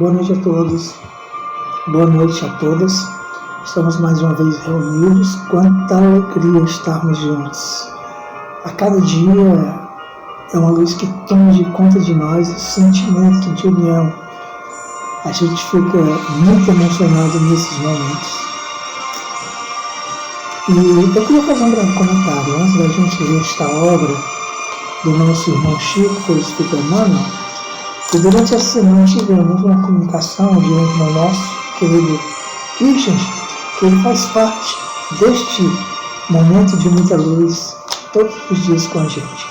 Boa noite a todos, boa noite a todas. Estamos mais uma vez reunidos. Quanta alegria estarmos juntos. A cada dia é uma luz que toma de conta de nós, esse sentimento de união. A gente fica muito emocionado nesses momentos. E eu queria fazer um breve comentário antes da gente ver esta obra do nosso irmão Chico, por Espírito Emmanuel. E durante essa semana tivemos uma comunicação de um irmão nosso, querido Richard, que ele faz parte deste momento de muita luz todos os dias com a gente.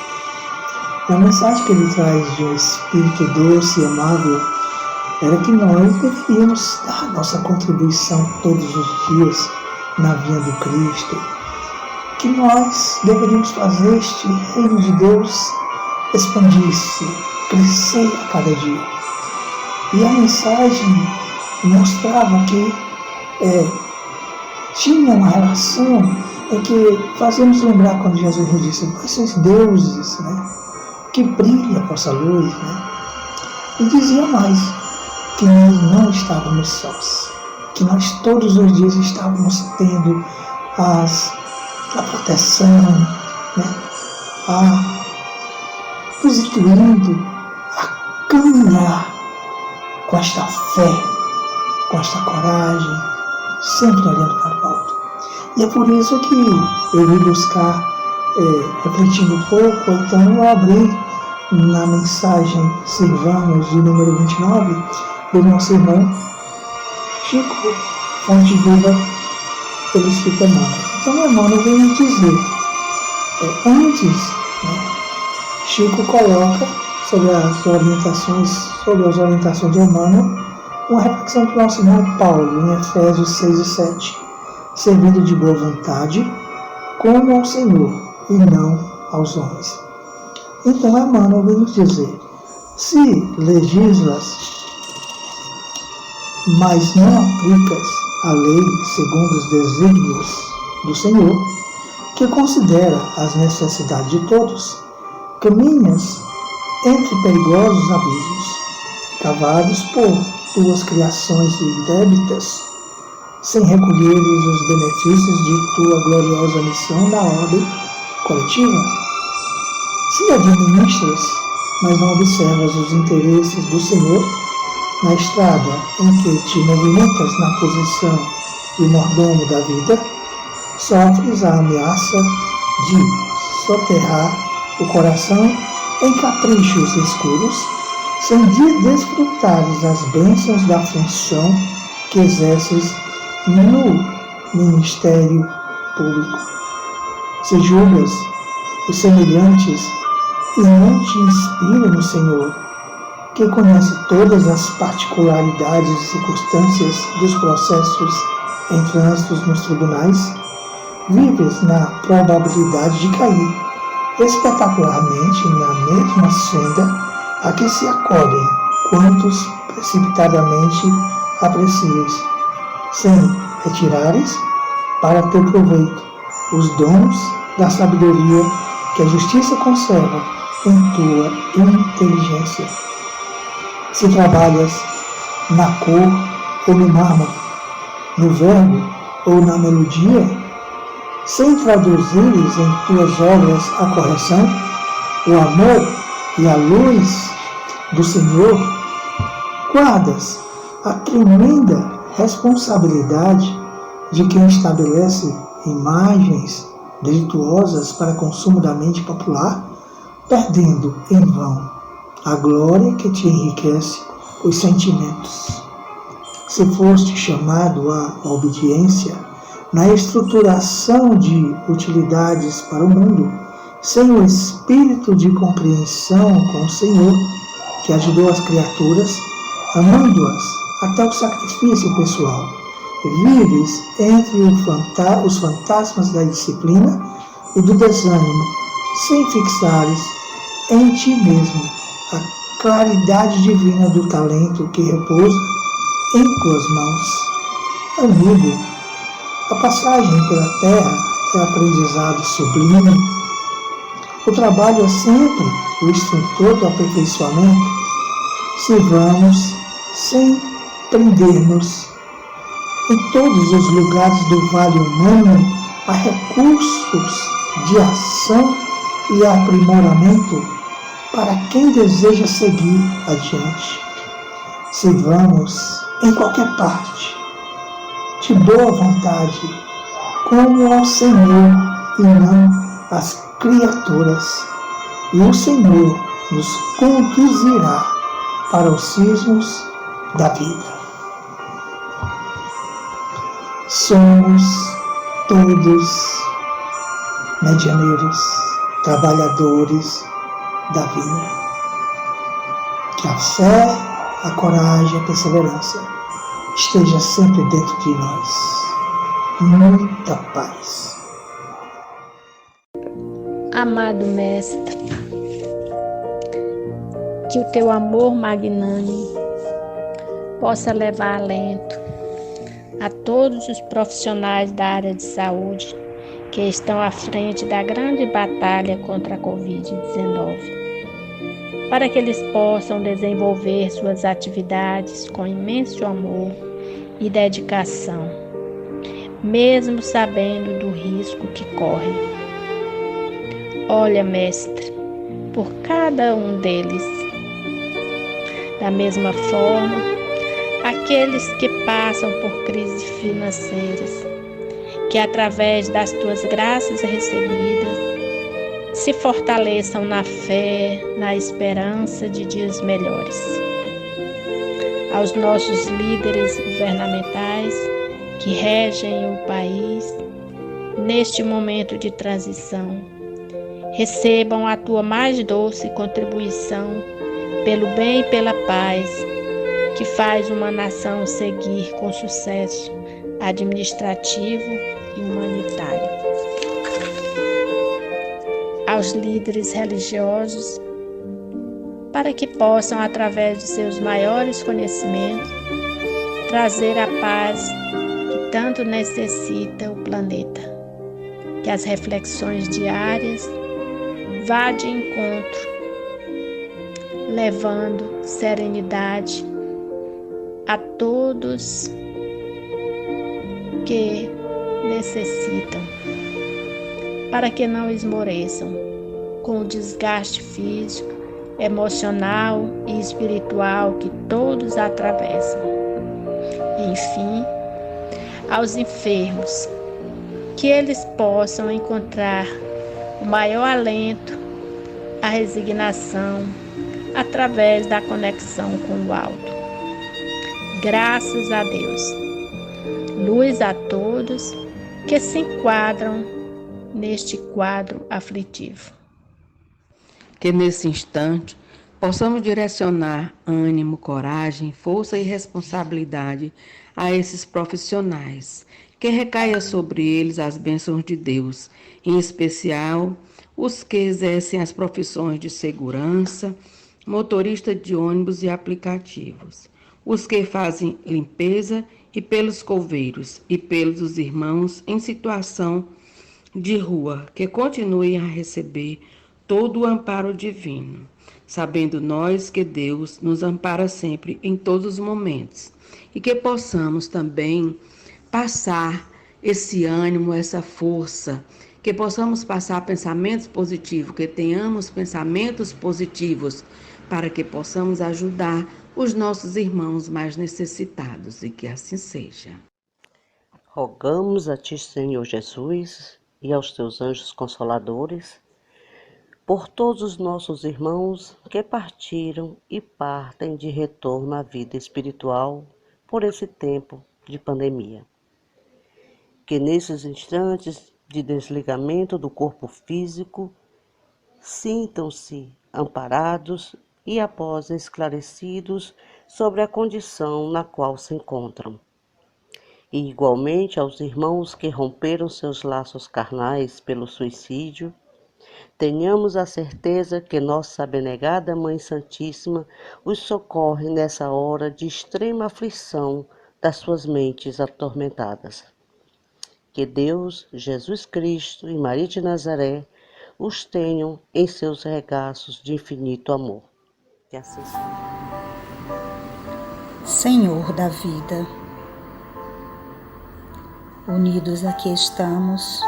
E a mensagem que ele traz de um espírito doce e amável era que nós deveríamos dar a nossa contribuição todos os dias na vinha do Cristo, que nós deveríamos fazer este reino de Deus expandir-se, crescer a cada dia. E a mensagem mostrava que tinha uma relação em que fazemos lembrar quando Jesus nos disse: vós sois deuses, né? Que brilhe a vossa luz, né? E dizia mais, que nós não estávamos sós, que nós todos os dias estávamos tendo a proteção, né? Constituindo a caminhar com esta fé, com esta coragem, sempre olhando para o alto. E é por isso que eu vim buscar, refletindo um pouco, então eu abri na mensagem Sirvamos, de número 29, do nosso irmão Chico, Fonte Viva, pelo Espírito Emmanuel. Então o Emmanuel veio dizer, antes, né, Chico coloca sobre as orientações de Emmanuel, uma reflexão do nosso irmão Paulo, em Efésios 6 e 7, servindo de boa vontade, como ao Senhor, e não aos homens. Então Emmanuel vem nos dizer, se legislas, mas não aplicas a lei segundo os desígnios do Senhor, que considera as necessidades de todos, caminhas entre perigosos abismos, cavados por tuas criações indébitas, sem recolheres os benefícios de tua gloriosa missão na ordem coletiva. Se administras, mas não observas os interesses do Senhor, na estrada em que te movimentas na posição de mordomo da vida, sofres a ameaça de soterrar o coração em caprichos escuros, sem desfrutares as bênçãos da função que exerces no ministério público. Se julgas os semelhantes e não te inspira no Senhor, que conhece todas as particularidades e circunstâncias dos processos em trânsitos nos tribunais, vives na probabilidade de cair espetacularmente na mesma senda a que se acolhem quantos precipitadamente aprecias, sem retirares para ter proveito os dons da sabedoria que a justiça conserva em tua inteligência. Se trabalhas na cor ou no mármore, no verbo ou na melodia, sem traduzires em tuas obras a correção, o amor e a luz do Senhor, guardas a tremenda responsabilidade de quem estabelece imagens delituosas para consumo da mente popular, perdendo em vão a glória que te enriquece os sentimentos. Se foste chamado à obediência na estruturação de utilidades para o mundo, sem o espírito de compreensão com o Senhor, que ajudou as criaturas, amando-as até o sacrifício pessoal, vives entre os fantasmas da disciplina e do desânimo, sem fixares em ti mesmo a claridade divina do talento que repousa em tuas mãos. Amigo, a passagem pela terra é aprendizado sublime. O trabalho é sempre o instrutor do aperfeiçoamento. Sirvamos sem prender-nos em todos os lugares do vale humano a recursos de ação e aprimoramento para quem deseja seguir adiante. Sirvamos em qualquer parte, de boa vontade, como ao Senhor e não às criaturas, e o Senhor nos conduzirá para os cismos da vida. Somos todos medianeiros, trabalhadores da vinha. Que a fé, a coragem e a perseverança esteja sempre dentro de nós. Muita paz. Amado Mestre, que o teu amor magnânimo possa levar alento a todos os profissionais da área de saúde que estão à frente da grande batalha contra a Covid-19, para que eles possam desenvolver suas atividades com imenso amor e dedicação, mesmo sabendo do risco que correm. Olha, Mestre, por cada um deles. Da mesma forma, aqueles que passam por crises financeiras, que através das tuas graças recebidas, se fortaleçam na fé, na esperança de dias melhores. Aos nossos líderes governamentais que regem o país, neste momento de transição, recebam a tua mais doce contribuição pelo bem e pela paz, que faz uma nação seguir com sucesso administrativo e humanitário. Aos líderes religiosos, para que possam, através de seus maiores conhecimentos, trazer a paz que tanto necessita o planeta. Que as reflexões diárias vá de encontro, levando serenidade a todos que necessitam, para que não esmoreçam com o desgaste físico, emocional e espiritual que todos atravessam. Enfim, aos enfermos, que eles possam encontrar o maior alento, a resignação, através da conexão com o alto. Graças a Deus. Luz a todos que se enquadram neste quadro aflitivo. Que nesse instante possamos direcionar ânimo, coragem, força e responsabilidade a esses profissionais, que recaia sobre eles as bênçãos de Deus, em especial os que exercem as profissões de segurança, motorista de ônibus e aplicativos, os que fazem limpeza e pelos coveiros e pelos irmãos em situação de rua, que continuem a receber todo o amparo divino, sabendo nós que Deus nos ampara sempre em todos os momentos e que possamos também passar esse ânimo, essa força, que possamos passar pensamentos positivos, que tenhamos pensamentos positivos para que possamos ajudar os nossos irmãos mais necessitados e que assim seja. Rogamos a Ti, Senhor Jesus, e aos Teus anjos consoladores, por todos os nossos irmãos que partiram e partem de retorno à vida espiritual por esse tempo de pandemia. Que nesses instantes de desligamento do corpo físico, sintam-se amparados e após esclarecidos sobre a condição na qual se encontram. E igualmente aos irmãos que romperam seus laços carnais pelo suicídio, tenhamos a certeza que nossa abnegada Mãe Santíssima os socorre nessa hora de extrema aflição das suas mentes atormentadas. Que Deus, Jesus Cristo e Maria de Nazaré os tenham em seus regaços de infinito amor. Que assim seja. Senhor da vida. Unidos aqui estamos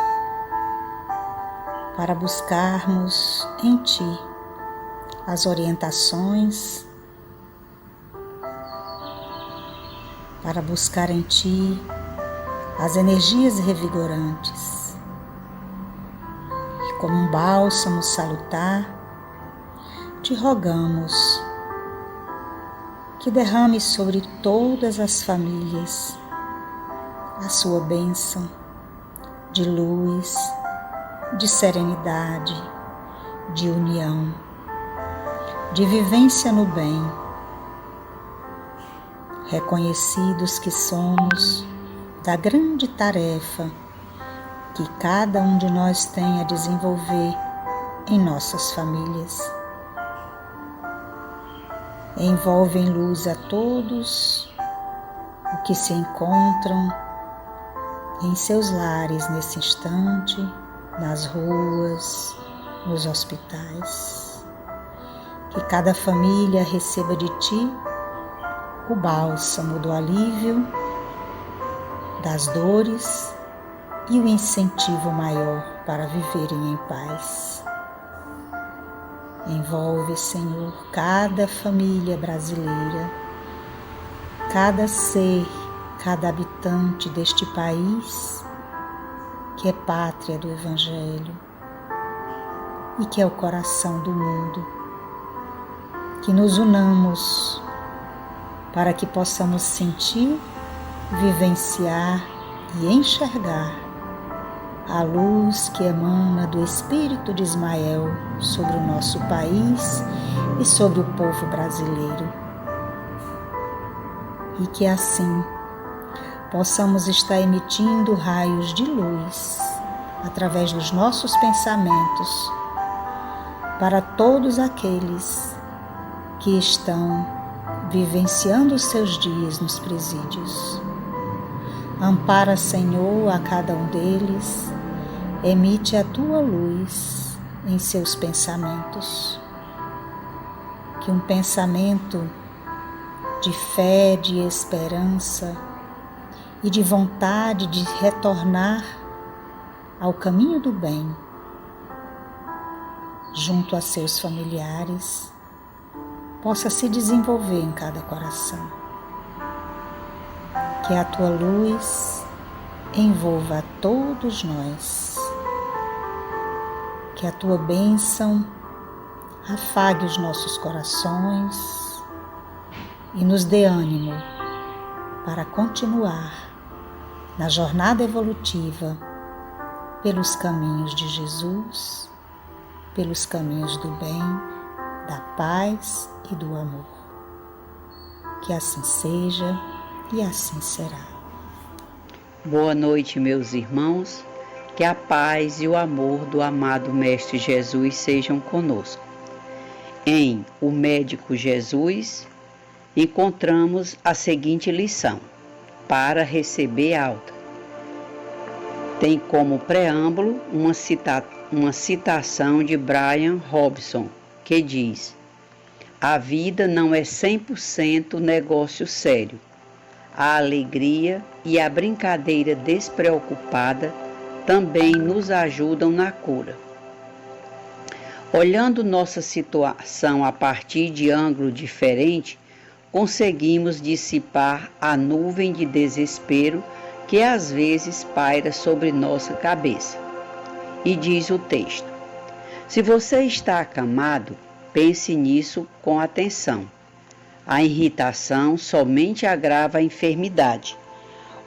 para buscarmos em Ti as orientações, para buscar em Ti as energias revigorantes. E como um bálsamo salutar, Te rogamos que derrame sobre todas as famílias a Sua bênção de luz, de serenidade, de união, de vivência no bem. Reconhecidos que somos da grande tarefa que cada um de nós tem a desenvolver em nossas famílias. Envolve em luz a todos o que se encontram em seus lares nesse instante, nas ruas, nos hospitais. Que cada família receba de Ti o bálsamo do alívio, das dores e o incentivo maior para viverem em paz. Envolve, Senhor, cada família brasileira, cada ser, cada habitante deste país, que é pátria do Evangelho e que é o coração do mundo. Que nos unamos para que possamos sentir, vivenciar e enxergar a luz que emana do Espírito de Ismael sobre o nosso país e sobre o povo brasileiro. E que assim possamos estar emitindo raios de luz através dos nossos pensamentos para todos aqueles que estão vivenciando os seus dias nos presídios. Ampara, Senhor, a cada um deles, emite a Tua luz em seus pensamentos. Que um pensamento de fé, de esperança e de vontade de retornar ao caminho do bem, junto a seus familiares, possa se desenvolver em cada coração. Que a Tua luz envolva a todos nós. Que a Tua bênção afague os nossos corações e nos dê ânimo para continuar na jornada evolutiva pelos caminhos de Jesus, pelos caminhos do bem, da paz e do amor. Que assim seja e assim será. Boa noite, meus irmãos. Que a paz e o amor do amado Mestre Jesus sejam conosco. Em O Médico Jesus, encontramos a seguinte lição: para receber alta. Tem como preâmbulo uma citação de Brian Robson, que diz: a vida não é 100% negócio sério. A alegria e a brincadeira despreocupada também nos ajudam na cura. Olhando nossa situação a partir de ângulo diferente, conseguimos dissipar a nuvem de desespero que às vezes paira sobre nossa cabeça. E diz o texto: se você está acamado, pense nisso com atenção. A irritação somente agrava a enfermidade.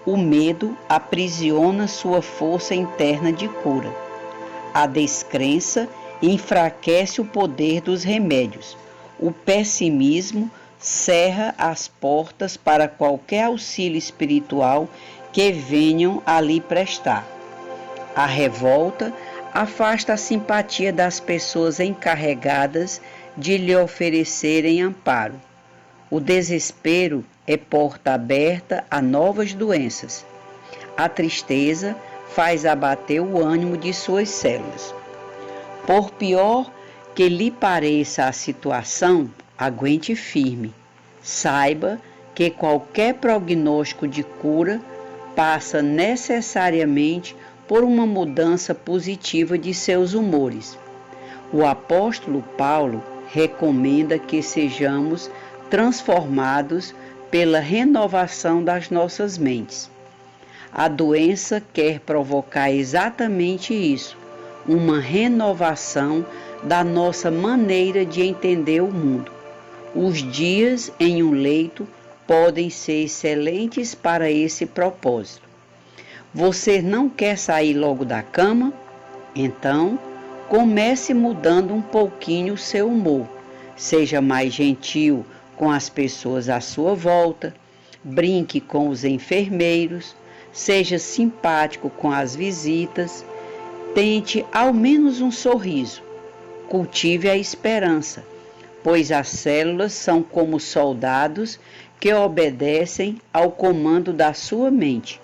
O medo aprisiona sua força interna de cura. A descrença enfraquece o poder dos remédios. O pessimismo cerra as portas para qualquer auxílio espiritual que venham a lhe prestar. A revolta afasta a simpatia das pessoas encarregadas de lhe oferecerem amparo. O desespero é porta aberta a novas doenças. A tristeza faz abater o ânimo de suas células. Por pior que lhe pareça a situação, aguente firme. Saiba que qualquer prognóstico de cura passa necessariamente por uma mudança positiva de seus humores. O apóstolo Paulo recomenda que sejamos transformados pela renovação das nossas mentes. A doença quer provocar exatamente isso, uma renovação da nossa maneira de entender o mundo. Os dias em um leito podem ser excelentes para esse propósito. Você não quer sair logo da cama? Então, comece mudando um pouquinho o seu humor. Seja mais gentil com as pessoas à sua volta, brinque com os enfermeiros, seja simpático com as visitas, tente ao menos um sorriso. Cultive a esperança, pois as células são como soldados que obedecem ao comando da sua mente.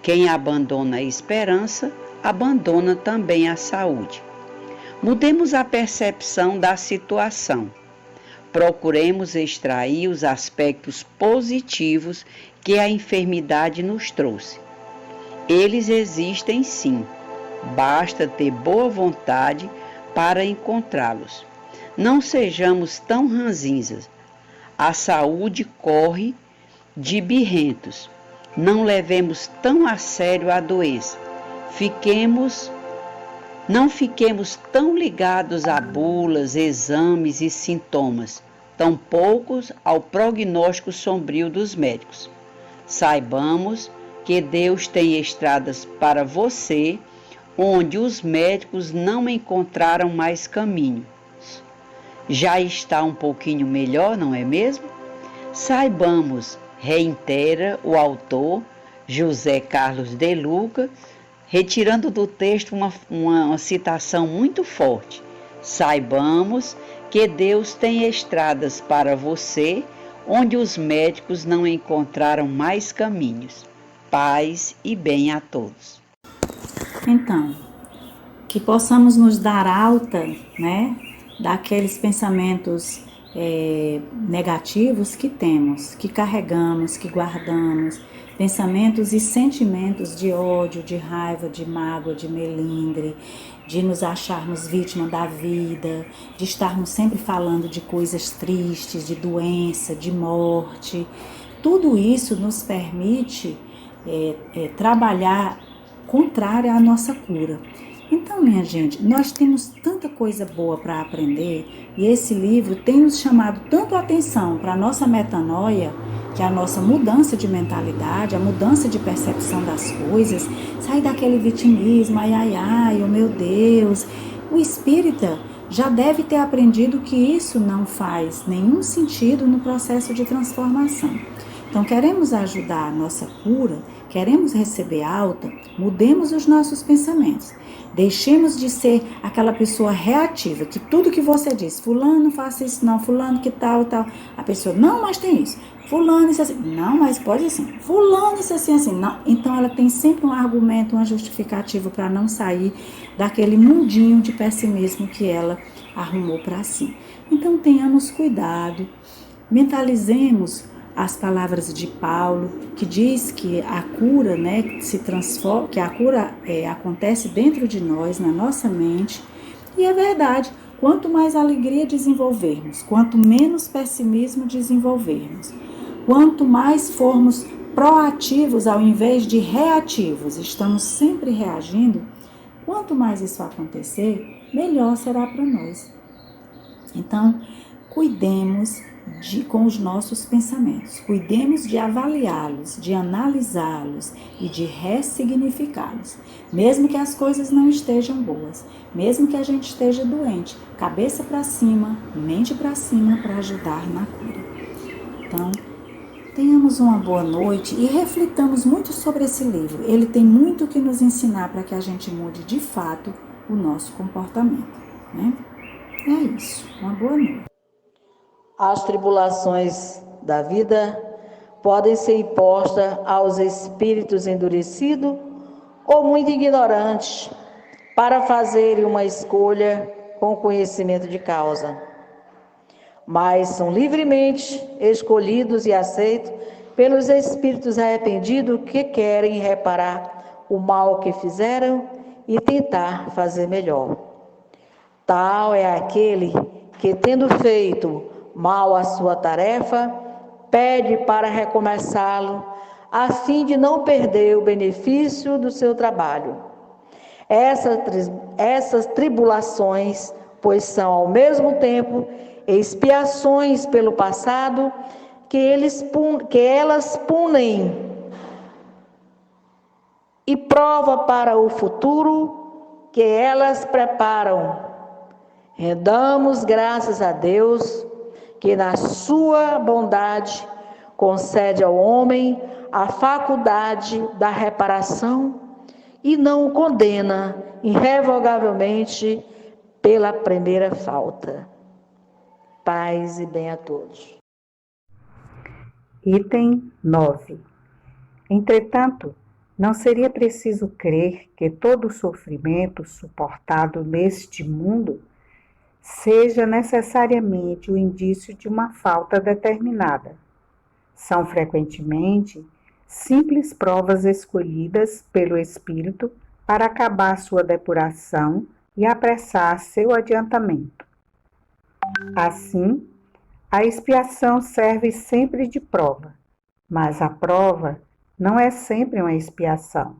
Quem abandona a esperança, abandona também a saúde. Mudemos a percepção da situação. Procuremos extrair os aspectos positivos que a enfermidade nos trouxe. Eles existem sim, basta ter boa vontade para encontrá-los. Não sejamos tão ranzinzas. A saúde corre de birrentos. Não levemos tão a sério a doença. Não fiquemos tão ligados a bulas, exames e sintomas, tampouco ao prognóstico sombrio dos médicos. Saibamos que Deus tem estradas para você, onde os médicos não encontraram mais caminho. Já está um pouquinho melhor, não é mesmo? Saibamos, reitera o autor José Carlos de Luca, retirando do texto uma citação muito forte. Saibamos que Deus tem estradas para você, onde os médicos não encontraram mais caminhos. Paz e bem a todos. Então, que possamos nos dar alta, né, daqueles pensamentos negativos que temos, que carregamos, que guardamos, pensamentos e sentimentos de ódio, de raiva, de mágoa, de melindre, de nos acharmos vítima da vida, de estarmos sempre falando de coisas tristes, de doença, de morte. Tudo isso nos permite trabalhar contrário à nossa cura. Então, minha gente, nós temos tanta coisa boa para aprender e esse livro tem nos chamado tanto a atenção para a nossa metanoia, que é a nossa mudança de mentalidade, a mudança de percepção das coisas, sair daquele vitimismo, oh meu Deus. O espírita já deve ter aprendido que isso não faz nenhum sentido no processo de transformação. Então, queremos ajudar a nossa cura, queremos receber alta, mudemos os nossos pensamentos. Deixemos de ser aquela pessoa reativa, que tudo que você diz, fulano faça isso, não, fulano que tal, a pessoa, não, mas tem isso, fulano isso assim, não, mas pode assim, fulano isso assim, não. Então ela tem sempre um argumento, uma justificativa para não sair daquele mundinho de pessimismo que ela arrumou para si. Então tenhamos cuidado, mentalizemos as palavras de Paulo, que diz que a cura, se transforma, que a cura acontece dentro de nós, na nossa mente, e é verdade. Quanto mais alegria desenvolvermos, quanto menos pessimismo desenvolvermos, quanto mais formos proativos ao invés de reativos, estamos sempre reagindo, quanto mais isso acontecer, melhor será para nós. Então, cuidemos com os nossos pensamentos, cuidemos de avaliá-los, de analisá-los e de ressignificá-los, mesmo que as coisas não estejam boas, mesmo que a gente esteja doente, cabeça para cima, mente para cima para ajudar na cura. Então, tenhamos uma boa noite e reflitamos muito sobre esse livro. Ele tem muito que nos ensinar para que a gente mude de fato o nosso comportamento, né? É isso. Uma boa noite. As tribulações da vida podem ser impostas aos espíritos endurecidos ou muito ignorantes para fazerem uma escolha com conhecimento de causa. mas são livremente escolhidos e aceitos pelos espíritos arrependidos que querem reparar o mal que fizeram e tentar fazer melhor. Tal é aquele que, tendo feito mal a sua tarefa, pede para recomeçá-lo, a fim de não perder o benefício do seu trabalho. Essas tribulações, pois são ao mesmo tempo expiações pelo passado, que elas punem e prova para o futuro que elas preparam. Rendamos graças a Deus, que na sua bondade concede ao homem a faculdade da reparação e não o condena irrevogavelmente pela primeira falta. Paz e bem a todos. Item 9. Entretanto, não seria preciso crer que todo sofrimento suportado neste mundo seja necessariamente o indício de uma falta determinada. São frequentemente simples provas escolhidas pelo Espírito para acabar sua depuração e apressar seu adiantamento. Assim, a expiação serve sempre de prova, mas a prova não é sempre uma expiação.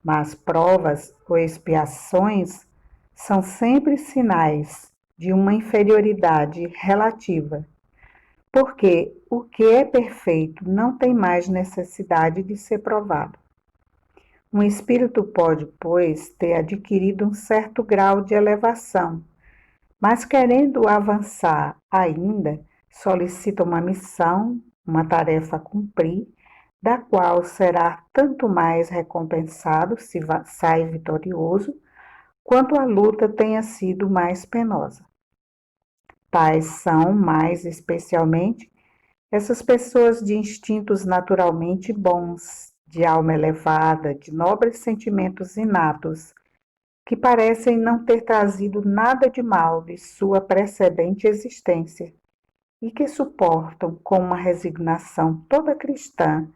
Mas provas ou expiações são sempre sinais de uma inferioridade relativa, porque o que é perfeito não tem mais necessidade de ser provado. Um espírito pode, pois, ter adquirido um certo grau de elevação, mas querendo avançar ainda, solicita uma missão, uma tarefa a cumprir, da qual será tanto mais recompensado se sai vitorioso, quanto a luta tenha sido mais penosa. Tais são, mais especialmente, essas pessoas de instintos naturalmente bons, de alma elevada, de nobres sentimentos inatos, que parecem não ter trazido nada de mal de sua precedente existência e que suportam com uma resignação toda cristã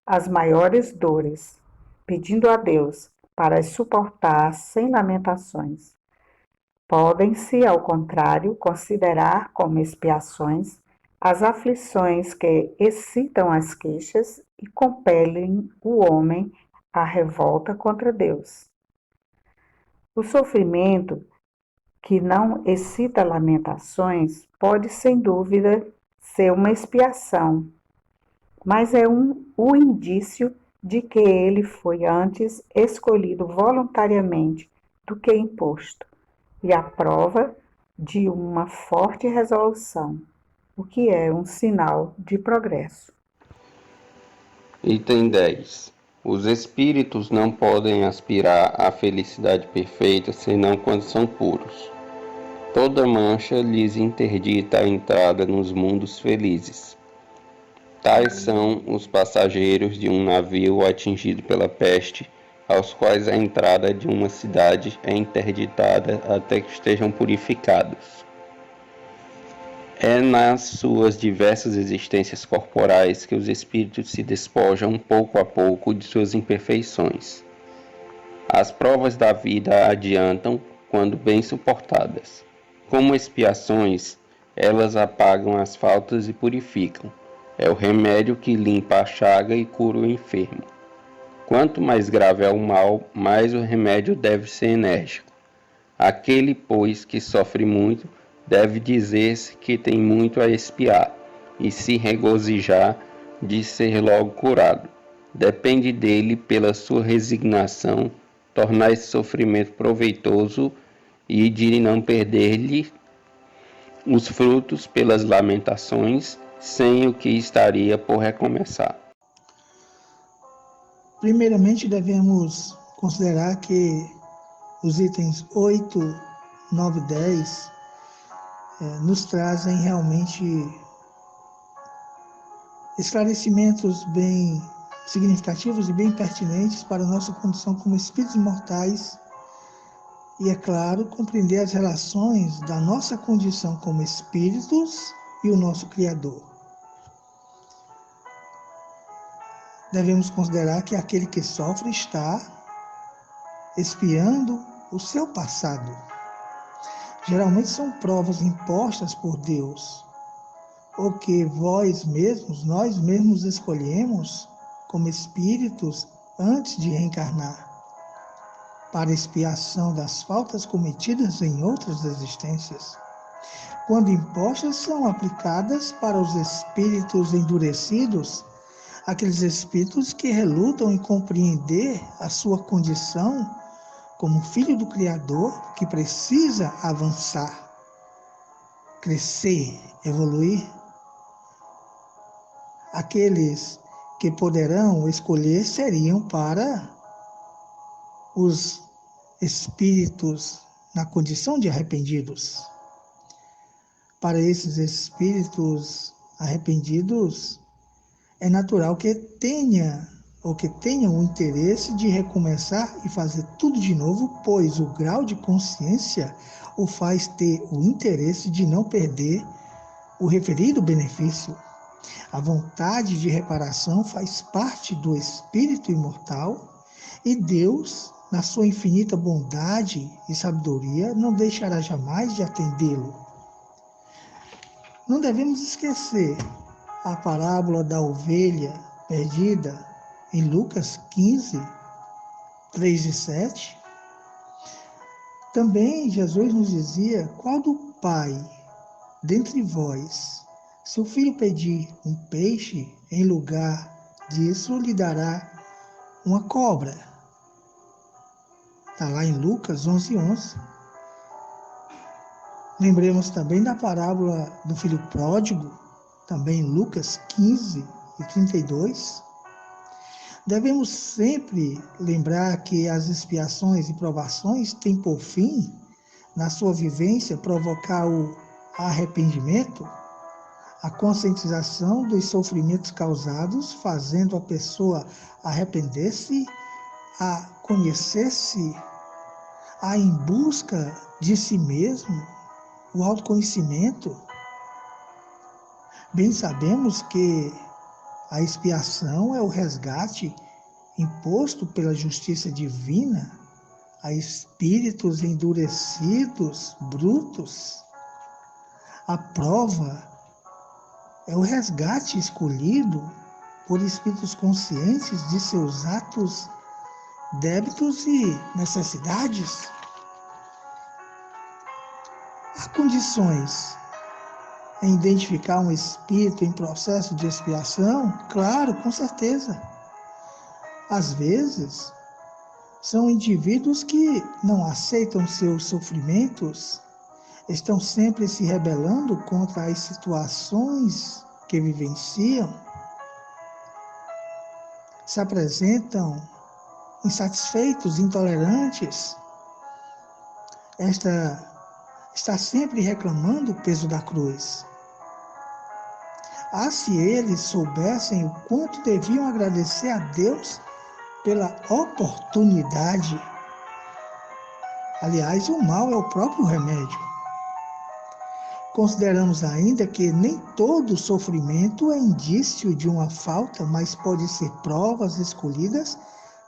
as maiores dores, pedindo a Deus para as suportar sem lamentações. Podem-se, ao contrário, considerar como expiações as aflições que excitam as queixas e compelem o homem à revolta contra Deus. O sofrimento que não excita lamentações pode, sem dúvida, ser uma expiação, mas é o indício de que ele foi antes escolhido voluntariamente do que imposto, e a prova de uma forte resolução, o que é um sinal de progresso. Item 10. Os espíritos não podem aspirar à felicidade perfeita senão quando são puros. Toda mancha lhes interdita a entrada nos mundos felizes. Tais são os passageiros de um navio atingido pela peste, aos quais a entrada de uma cidade é interditada até que estejam purificados. É nas suas diversas existências corporais que os espíritos se despojam pouco a pouco de suas imperfeições. As provas da vida adiantam quando bem suportadas. Como expiações, elas apagam as faltas e purificam. É o remédio que limpa a chaga e cura o enfermo. Quanto mais grave é o mal, mais o remédio deve ser enérgico. Aquele, pois, que sofre muito, deve dizer-se que tem muito a expiar e se regozijar de ser logo curado. Depende dele, pela sua resignação, tornar esse sofrimento proveitoso e de não perder-lhe os frutos pelas lamentações, sem o que estaria por recomeçar. Primeiramente, devemos considerar que os itens 8, 9 e 10 nos trazem realmente esclarecimentos bem significativos e bem pertinentes para a nossa condição como espíritos mortais e, é claro, compreender as relações da nossa condição como espíritos e o nosso Criador. Devemos considerar que aquele que sofre está expiando o seu passado. Geralmente são provas impostas por Deus, ou que nós mesmos escolhemos como espíritos antes de reencarnar, para expiação das faltas cometidas em outras existências. Quando impostas, são aplicadas para os espíritos endurecidos, aqueles espíritos que relutam em compreender a sua condição como filho do Criador, que precisa avançar, crescer, evoluir. Aqueles que poderão escolher seriam para os espíritos na condição de arrependidos. Para esses espíritos arrependidos, é natural que tenham o interesse de recomeçar e fazer tudo de novo, pois o grau de consciência o faz ter o interesse de não perder o referido benefício. A vontade de reparação faz parte do espírito imortal e Deus, na sua infinita bondade e sabedoria, não deixará jamais de atendê-lo. Não devemos esquecer a parábola da ovelha perdida em Lucas 15, 3 e 7. Também Jesus nos dizia: qual do pai dentre vós, se o filho pedir um peixe, em lugar disso lhe dará uma cobra? Está lá em Lucas 11:11. Lembremos também da parábola do filho pródigo, também em Lucas 15 e 32. Devemos sempre lembrar que as expiações e provações têm por fim, na sua vivência, provocar o arrependimento, a conscientização dos sofrimentos causados, fazendo a pessoa arrepender-se, a conhecer-se, a em busca de si mesmo, o autoconhecimento. Bem sabemos que a expiação é o resgate imposto pela justiça divina a espíritos endurecidos, brutos. A prova é o resgate escolhido por espíritos conscientes de seus atos, débitos e necessidades. Há condições em identificar um espírito em processo de expiação? Claro, com certeza. Às vezes, são indivíduos que não aceitam seus sofrimentos, estão sempre se rebelando contra as situações que vivenciam, se apresentam insatisfeitos, intolerantes. Está sempre reclamando o peso da cruz. Se eles soubessem o quanto deviam agradecer a Deus pela oportunidade. Aliás, o mal é o próprio remédio. Consideramos ainda que nem todo sofrimento é indício de uma falta, mas pode ser provas escolhidas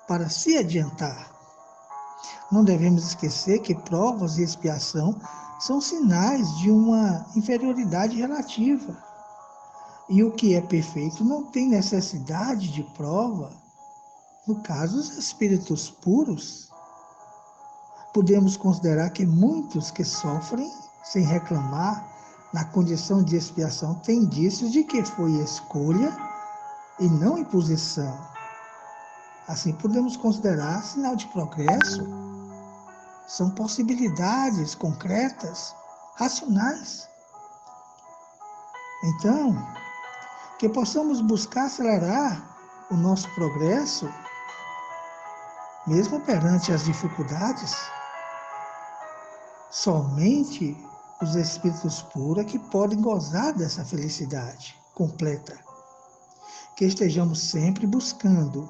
para se adiantar. Não devemos esquecer que provas e expiação são sinais de uma inferioridade relativa. E o que é perfeito não tem necessidade de prova. No caso, os espíritos puros, podemos considerar que muitos que sofrem sem reclamar na condição de expiação têm indícios de que foi escolha e não imposição. Assim, podemos considerar sinal de progresso. São possibilidades concretas, racionais. Então, que possamos buscar acelerar o nosso progresso, mesmo perante as dificuldades. Somente os espíritos puros que podem gozar dessa felicidade completa. Que estejamos sempre buscando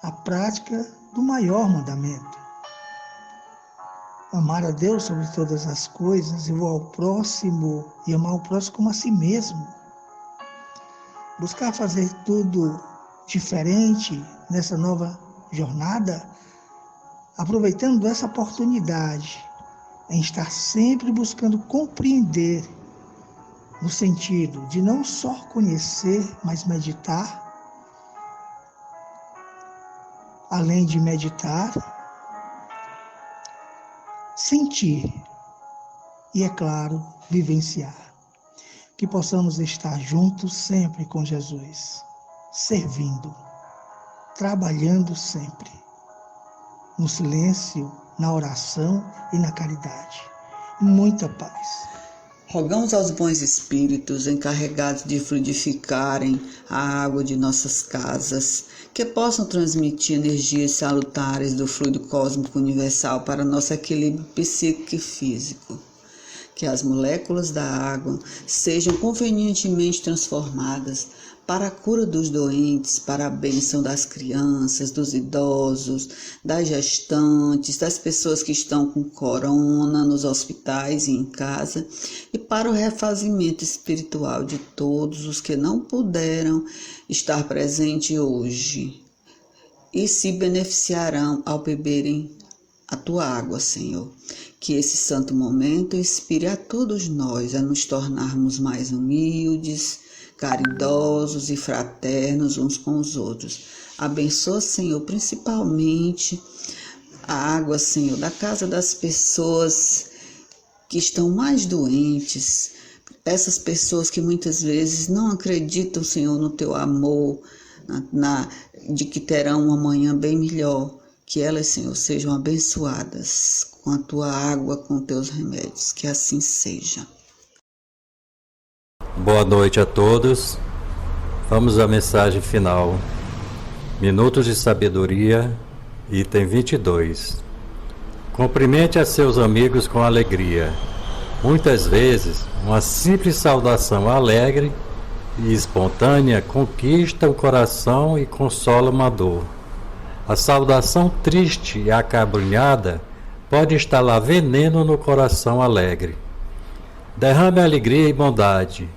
a prática do maior mandamento. amar a Deus sobre todas as coisas e amar o próximo como a si mesmo. Buscar fazer tudo diferente nessa nova jornada, aproveitando essa oportunidade em estar sempre buscando compreender, no sentido de não só conhecer, mas meditar. Além de meditar, sentir e, é claro, vivenciar. Que possamos estar juntos sempre com Jesus, servindo, trabalhando sempre, no silêncio, na oração e na caridade. Muita paz. Rogamos aos bons espíritos encarregados de fluidificarem a água de nossas casas, que possam transmitir energias salutares do fluido cósmico universal para nosso equilíbrio psíquico e físico. Que as moléculas da água sejam convenientemente transformadas para a cura dos doentes, para a bênção das crianças, dos idosos, das gestantes, das pessoas que estão com corona nos hospitais e em casa, e para o refazimento espiritual de todos os que não puderam estar presentes hoje e se beneficiarão ao beberem a tua água, Senhor. Que esse santo momento inspire a todos nós a nos tornarmos mais humildes, caridosos e fraternos uns com os outros. Abençoa, Senhor, principalmente a água, Senhor, da casa das pessoas que estão mais doentes, essas pessoas que muitas vezes não acreditam, Senhor, no teu amor, de que terão uma manhã bem melhor. Que elas, Senhor, sejam abençoadas com a tua água, com teus remédios. Que assim seja. Boa noite a todos. Vamos à mensagem final. Minutos de Sabedoria, item 22. Cumprimente a seus amigos com alegria. Muitas vezes, uma simples saudação alegre e espontânea conquista o coração e consola uma dor. A saudação triste e acabrunhada pode instalar veneno no coração alegre. Derrame alegria e bondade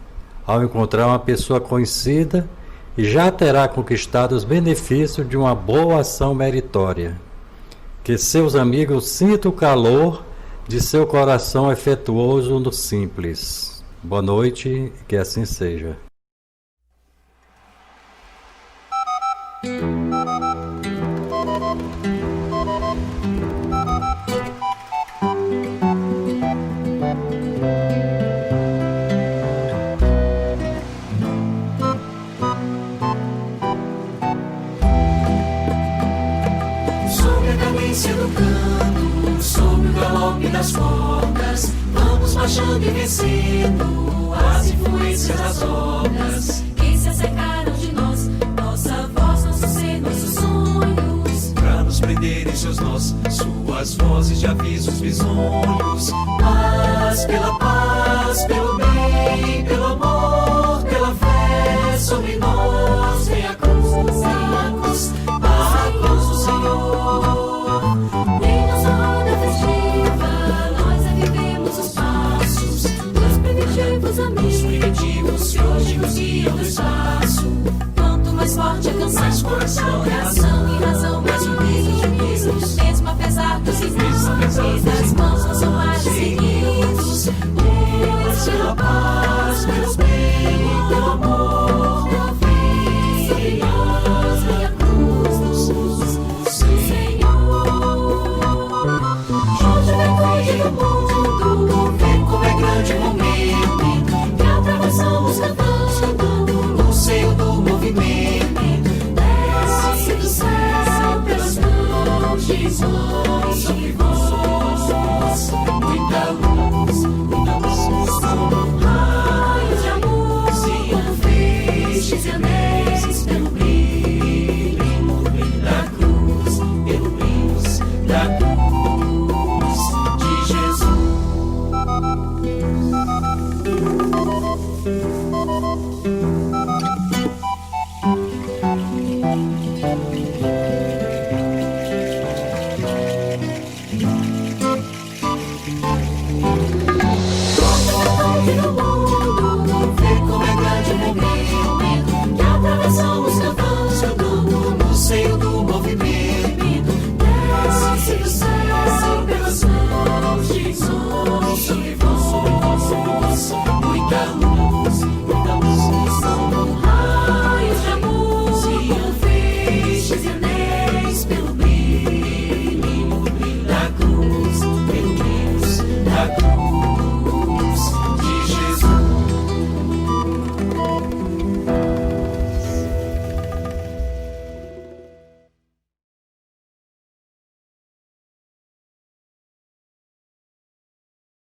ao encontrar uma pessoa conhecida e já terá conquistado os benefícios de uma boa ação meritória. Que seus amigos sintam o calor de seu coração afetuoso no simples. Boa noite e que assim seja. Do canto, sob o galope das cordas, vamos marchando e vencendo as influências das obras que se acercaram de nós, nossa voz, nosso ser, nossos sonhos, pra nos prender em seus nós, suas vozes de avisos bisonhos. Paz, pelo bem, pelo amor, pela fé, sobre nós vem a cruz do Senhor. Em nossa roda festiva, nós revivemos os passos dos primitivos amigos que hoje nos guiam no espaço. Quanto mais forte a canção, mais coração, reação e razão, mais unidos, mesmo apesar dos irmãos e das mãos não são mais seguidos. Pela paz, pelo bem, pelo amor, pela fé, sobre nós vem a cruz do Senhor. Do mundo, vê como é grande o momento que atravessamos cantando no seio do movimento. Desce do céu pelas mãos de Jesus sobre vós, muita luz, como raios de amor, como feixes e anéis pelo brilho da cruz, pelo brilho da cruz. no mundo, vê como é grande o momento que atravessamos cantando no seio do movimento. Desce do céu pelas mãos de Deus sobre vós.